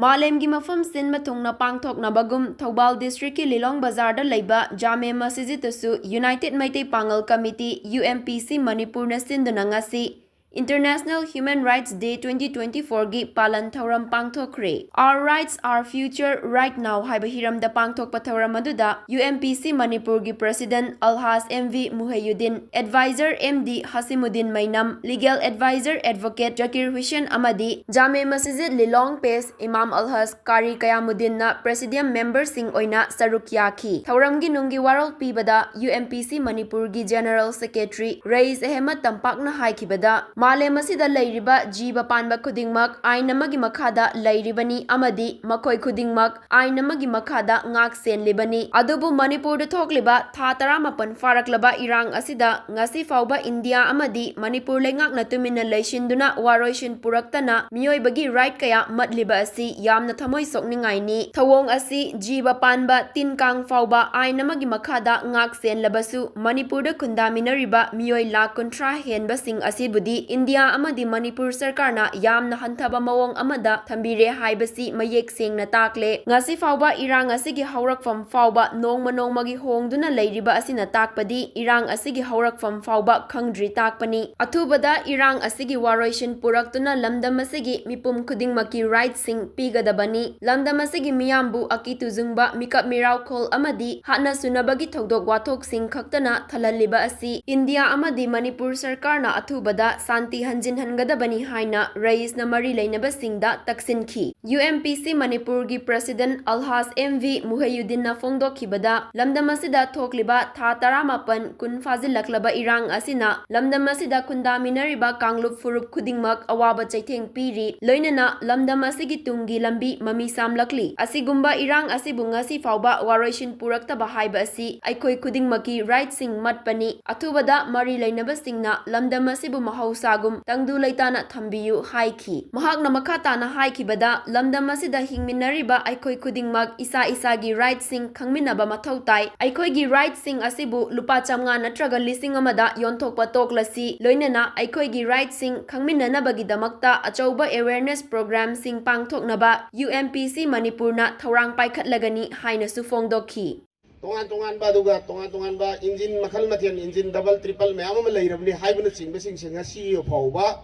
Malemgi mafam sin matungna pangthoknabagum Thoubal District ki Lilong Bazar da leiba Jame Masjid tasu United Maitai Pangal Committee UMPC Manipur na sinduna ngasi International Human Rights Day 2024 gi Palan Thouram Pangthokkhre. Our rights, our future, right now haiba hiram da pangthokpa Thouram aduda UMPC Manipur gi President Alhas MV Muhayyuddin, Advisor MD Hasimuddin Mainam, Legal Advisor Advocate Zakir Hussain amadi Jame Masjid Lilong Pes Imam Alhas Kari Kayamuddin na Presidium member sing oina saruk yaki. Thouram gi nungi warol pibada UMPC Manipur gi General Secretary Rais Ahmed Tampak na haikibada Malem asida leiriba jiba panba khudingmak ain amagi makhada leiribani amadi makoi khudingmak ain amagi makhada ngak sen libani adubu Manipur da thokliba tha 18 faraklaba irang asida ngasi fauba India amadi Manipur lengak na tumina leishinduna waroishin puraktana miyoi bagi right kaya matliba asi yamna thamoi sokningai ni thawong asi jiba panba tinkang fauba ain amagi makhada ngak sen labasu Manipur da kundaminariba miyoi lakh kuntra henba sing asibudi India amadi Manipur sarkarna yamna hanthaba mawong amada thambire haibasi mayek sengna takle ngasi fauba irang asigi haurakfam fauba nongmagi hongduna leiriba asina takpadi irang asigi haurakfam fauba khangdri takpani athubada irang asigi waroishin puraktuna lamdam asigi mipum khudingmaki right sing pigadabani lamdam asigi miyambu akituzungba mikap mirau khol amadi hana sunabagi thogdok wathok sing khaktana thalalliba asi India amadi Manipur sarkarna athubada Santi hanjin hangadabani haina Rais na mari lainaba singda taksinki UMPC Manipur gi President Alhas MV Muhayyuddin na fongdokhibada lamdam asida thokliba tha 18 kun fazilaklaba irang asina lamdam asida kundaminariba kanglup furup khudingmak awaba chaitheng piri loinana lamdam asigi tungi lambi mami samlakli asigumba irang asibu ngasi fauba waroishin puraktaba haiba asi aikhoi khudingmaki right sing matpani athubada mari lainaba singna lamdam asibu mahausa tangdu leitana thambiyu haiki mahakna makhatana haikibada lamdam asida hingminariba aikhoi khudingmak isa gi right sing khangminaba mathautai aikhoi gi right sing asibu lupa chamnga natraga lising amada yonthokpa toklasi loinana aikhoi gi right sing khangminanabagi damakta achauba awareness program sing pangthoknaba UMPC Manipurna Thourang paikhatlagani haina su fongdokhi tongan baduga tongan ba engine makhal mathian engine double triple mayam ma leirabni haibna chingba sing singa CEO phauba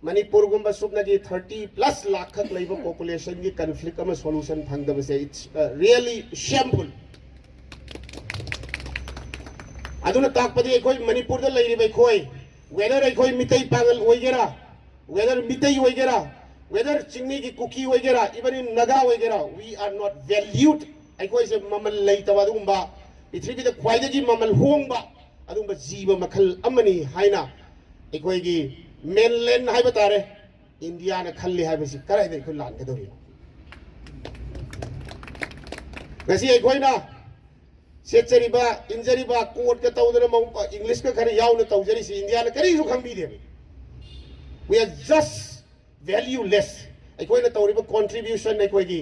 Manipur gumba subnagi 30+ lakh khak leiba population gi conflict ama solution phangdaba se it's really shameful aduna takpadi ekoi Manipur da leiribai khoi whether ekoi mitai pangal oigera whether mitai oigera whether chingni gi kuki oigera even in naga oigera we are not valued aikoi se mamal leitaba adumba pithribi da khwaidagi mamal hongba adumba jiba makhal amani haina aikoi gi mainland haiba tare India na khalli haiba si karai dai khullan ka dori ngasi aikoi na setchariba injariba court ka tawdana mau English ka khari yauna tawjari si India na kari su khangbi de we are just valueless aikoi na tawriba contribution aikoi gi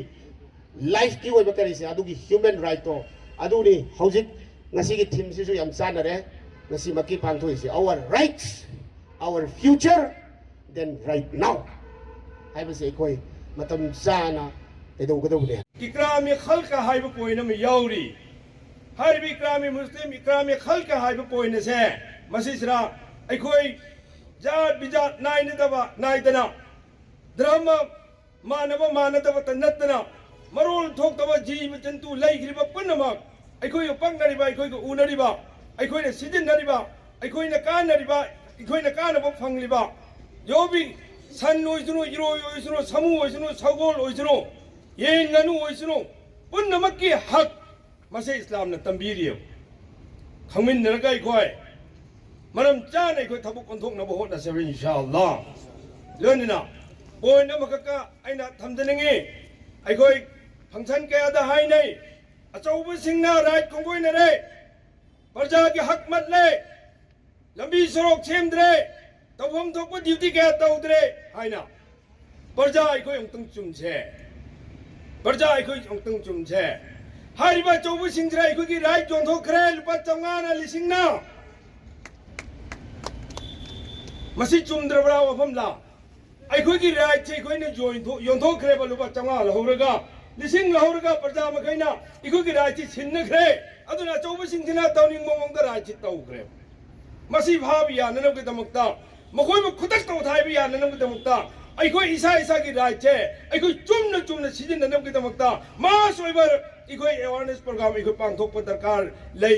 life ki oiba kari se adugi human right to aduni hojik ngasi gi theme sisu yam chanare ngasi maki pangthoi se our rights our future then right now haiba se koi matam sana edo gadobne ikrami khalqa haiba poina mi yauri harbi ikrami muslim ikrami khalqa haiba poina se masisra aikoi jat bijat naidana drama manadaba tanatna marul thokdaba jiba jantu leigriba punamak aikoi pangnariba aikoi ko unariba aikoi na sidinariba aikoi na kanariba aikoi na kanaba fangliba yobi san oisunu iro oisunu samu oisunu sagol oisunu yen nganu oisunu punamakki hak mase islam na tambiriyo khangmin naraga aikoi maram chana aikoi thabuk konthoknaba hotna se inshallah lonina boina makaka aina thamjanengi aikoi function kaya da hai nei achauba singna right kongoi na re parja ki hak mat le lambi sorok semdre tawam thokpa duty kaya tawdre haina parja aikoi ongtang chumche parja aikoi ongtang chumche hariba chauba singdre aikoi ki right Pangthokkhre lupa changana lisingna masi chumdra bra wafam la अखोई की right से अखोई ने योंथोखरे बलुबा चंगा लहोरगा लिसिंग लहोरगा प्रजा मखैना अखोई की right से छिन्नखरे अदुना चौबसिंगसिना तौनिंग ममंगदा राइट से तौखरे मसी भाव याननम के दमकता मखोई में खुदक तौथाई भी याननम के दमकता अखोई इसा की राइट है अखोई चुमन सिजननम के दमकता मास ओइबर अखोई अवेयरनेस प्रोग्राम अखोई पांगथोकप दरकार